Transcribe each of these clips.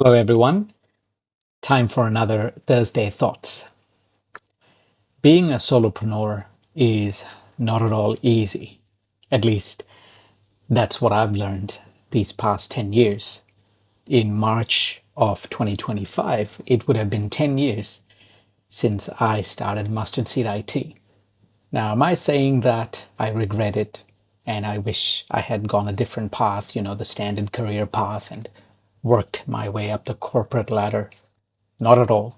Hello, everyone. Time for another Thursday Thoughts. Being a solopreneur is not at all easy. At least that's what I've learned these past 10 years. In March of 2025, it would have been 10 years since I started Mustard Seed IT. Now, am I saying that I regret it and I wish I had gone a different path, the standard career path, and worked my way up the corporate ladder? Not at all.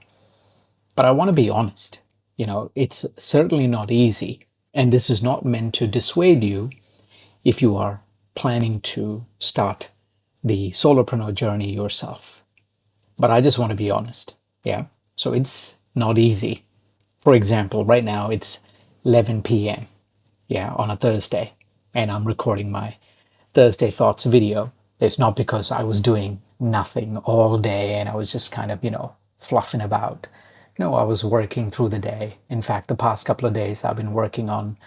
But I want to be honest. It's certainly not easy. And this is not meant to dissuade you if you are planning to start the solopreneur journey yourself. But I just want to be honest. Yeah. So it's not easy. For example, right now it's 11 p.m. Yeah, on a Thursday. And I'm recording my Thursday Thoughts video. It's not because I was doing nothing all day and I was just kind of, fluffing about. No, I was working through the day. In fact, the past couple of days, I've been working on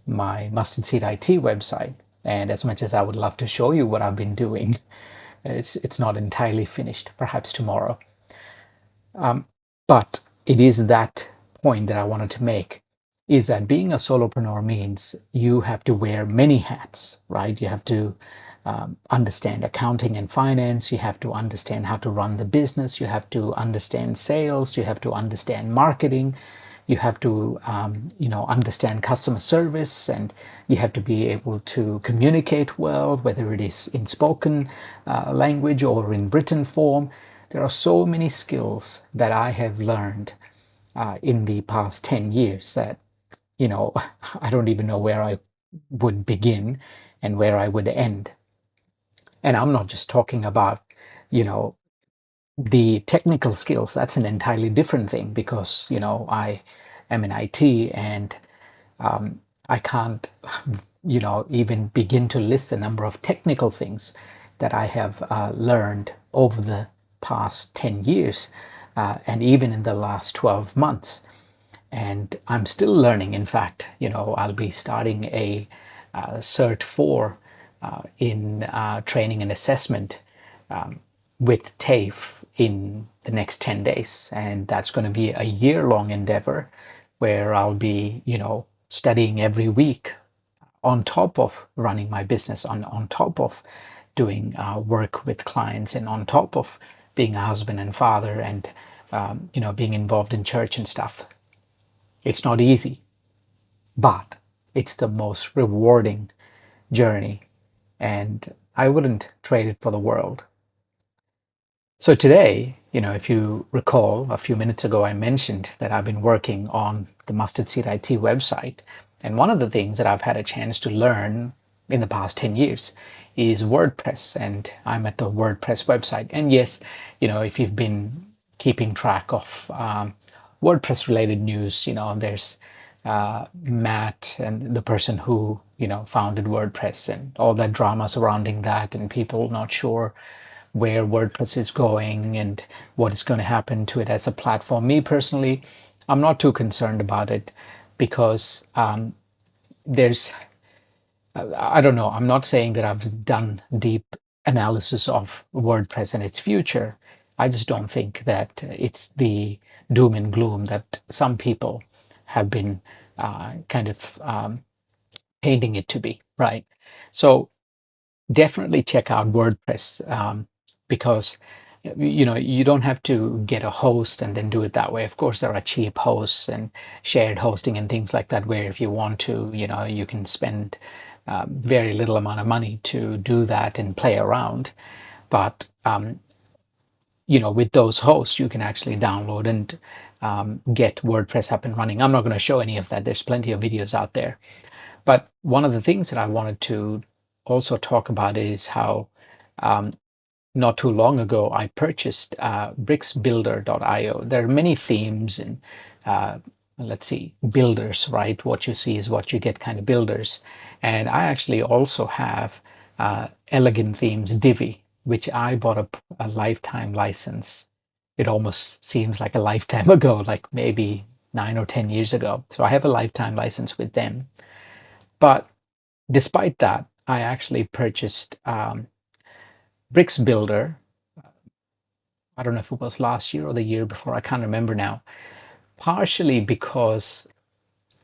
my Mustard Seed IT website. And as much as I would love to show you what I've been doing, it's not entirely finished, perhaps tomorrow. But it is that point that I wanted to make is that being a solopreneur means you have to wear many hats, right? You have to understand accounting and finance. You have to understand how to run the business. You have to understand sales. You have to understand marketing. You have to, understand customer service, and you have to be able to communicate well, whether it is in spoken language or in written form. There are so many skills that I have learned in the past 10 years that, I don't even know where I would begin and where I would end. And I'm not just talking about, you know, the technical skills. That's an entirely different thing because, I am in IT and I can't, even begin to list the number of technical things that I have learned over the past 10 years and even in the last 12 months. And I'm still learning. In fact, I'll be starting a Cert 4 in training and assessment with TAFE in the next 10 days. And that's going to be a year-long endeavor where I'll be, studying every week on top of running my business, on top of doing work with clients, and on top of being a husband and father and, being involved in church and stuff. It's not easy, but it's the most rewarding journey, and I wouldn't trade it for the world. So today, if you recall, a few minutes ago, I mentioned that I've been working on the Mustard Seed IT website. And one of the things that I've had a chance to learn in the past 10 years is WordPress. And I'm at the WordPress website. And yes, if you've been keeping track of WordPress related news, there's Matt and the person who, founded WordPress and all that drama surrounding that and people not sure where WordPress is going and what is going to happen to it as a platform. Me personally, I'm not too concerned about it because there's, I don't know, I'm not saying that I've done deep analysis of WordPress and its future. I just don't think that it's the doom and gloom that some people have been kind of painting it to be, right? So definitely check out WordPress because you don't have to get a host and then do it that way. Of course, there are cheap hosts and shared hosting and things like that, where if you want to, you can spend very little amount of money to do that and play around. But with those hosts, you can actually download and get WordPress up and running. I'm not going to show any of that. There's plenty of videos out there. But one of the things that I wanted to also talk about is how um, not too long ago I purchased bricksbuilder.io. There are many themes and let's see, builders, right? What you see is what you get, kind of builders. And I actually also have Elegant Themes Divi, which I bought a lifetime license. It almost seems like a lifetime ago, like maybe 9 or 10 years ago. So I have a lifetime license with them. But despite that, I actually purchased Bricks Builder I don't know if it was last year or the year before, I can't remember now. Partially because,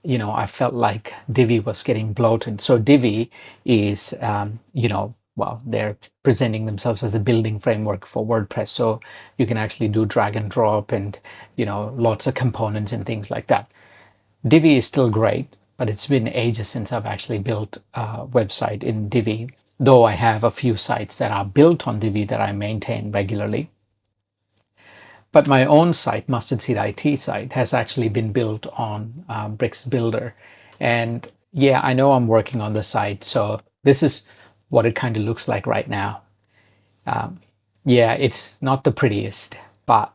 I felt like Divi was getting bloated. So Divi is, well, they're presenting themselves as a building framework for WordPress. So you can actually do drag and drop and, lots of components and things like that. Divi is still great, but it's been ages since I've actually built a website in Divi, though I have a few sites that are built on Divi that I maintain regularly. But my own site, Mustard Seed IT site, has actually been built on Bricks Builder. And yeah, I know I'm working on the site. So this is what it kind of looks like right now. Um, yeah, it's not the prettiest, but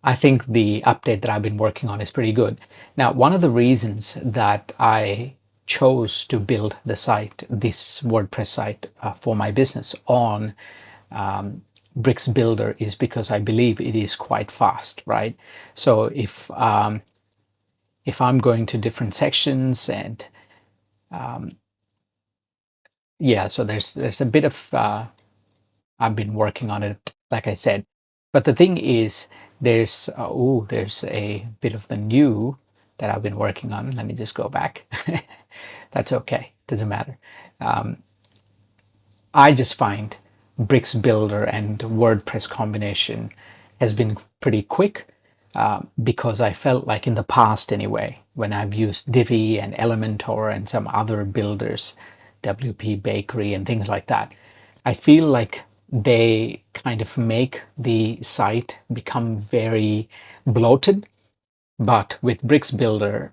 I think the update that I've been working on is pretty good. Now, one of the reasons that I chose to build the site, this WordPress site for my business on Bricks Builder, is because I believe it is quite fast, right? So if I'm going to different sections and yeah, so there's a bit of I've been working on it, like I said. But the thing is, there's a bit of the new that I've been working on. Let me just go back. That's okay, doesn't matter. Um, I just find Bricks Builder and WordPress combination has been pretty quick because I felt like in the past anyway, when I've used Divi and Elementor and some other builders, WP Bakery and things like that, I feel like they kind of make the site become very bloated. But with Bricks Builder,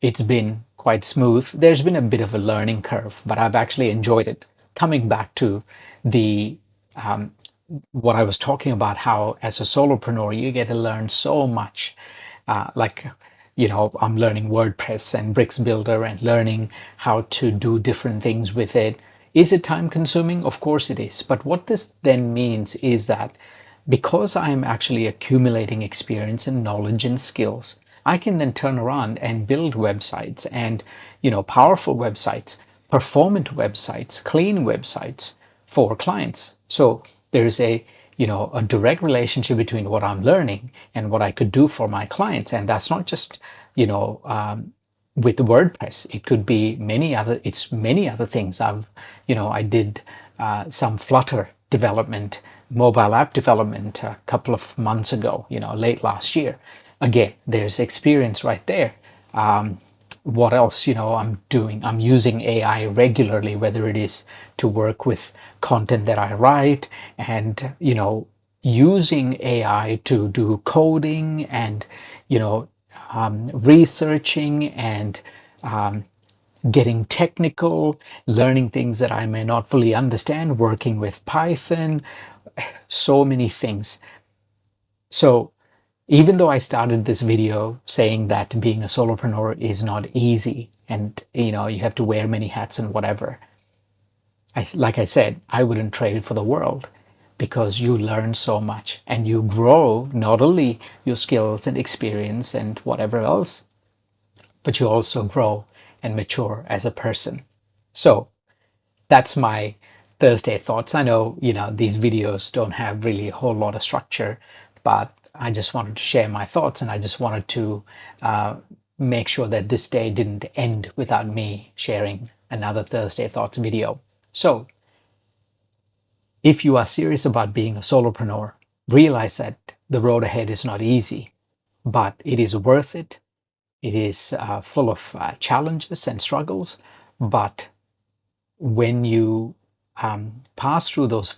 it's been quite smooth. There's been a bit of a learning curve, but I've actually enjoyed it. Coming back to the um, what I was talking about, how as a solopreneur you get to learn so much. Like, I'm learning WordPress and Bricks Builder and learning how to do different things with it. Is it time consuming? Of course it is. But what this then means is that because I'm actually accumulating experience and knowledge and skills, I can then turn around and build websites and, powerful websites, performant websites, clean websites for clients. So there's a direct relationship between what I'm learning and what I could do for my clients. And that's not just, with WordPress. It could be many other things. I did some Flutter development, mobile app development a couple of months ago, late last year. Again, there's experience right there. What else, I'm doing? I'm using AI regularly, whether it is to work with content that I write and, using AI to do coding and, researching and getting technical, learning things that I may not fully understand, working with Python, so many things. So even though I started this video saying that being a solopreneur is not easy and you have to wear many hats and whatever, like I said, I wouldn't trade it for the world because you learn so much and you grow not only your skills and experience and whatever else, but you also grow and mature as a person. So that's my Thursday thoughts. I know, these videos don't have really a whole lot of structure, but I just wanted to share my thoughts and I just wanted to make sure that this day didn't end without me sharing another Thursday thoughts video. So if you are serious about being a solopreneur, realize that the road ahead is not easy, but it is worth it. It is full of challenges and struggles, but when you pass through those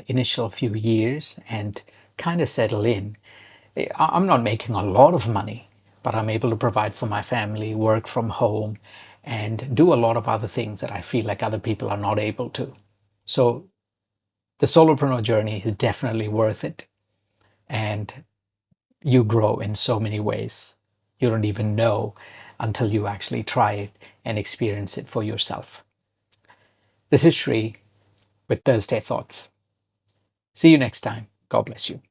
initial few years and kind of settle in, I'm not making a lot of money, but I'm able to provide for my family, work from home, and do a lot of other things that I feel like other people are not able to. So the solopreneur journey is definitely worth it. And you grow in so many ways. You don't even know until you actually try it and experience it for yourself. This is Shri with Thursday Thoughts. See you next time. God bless you.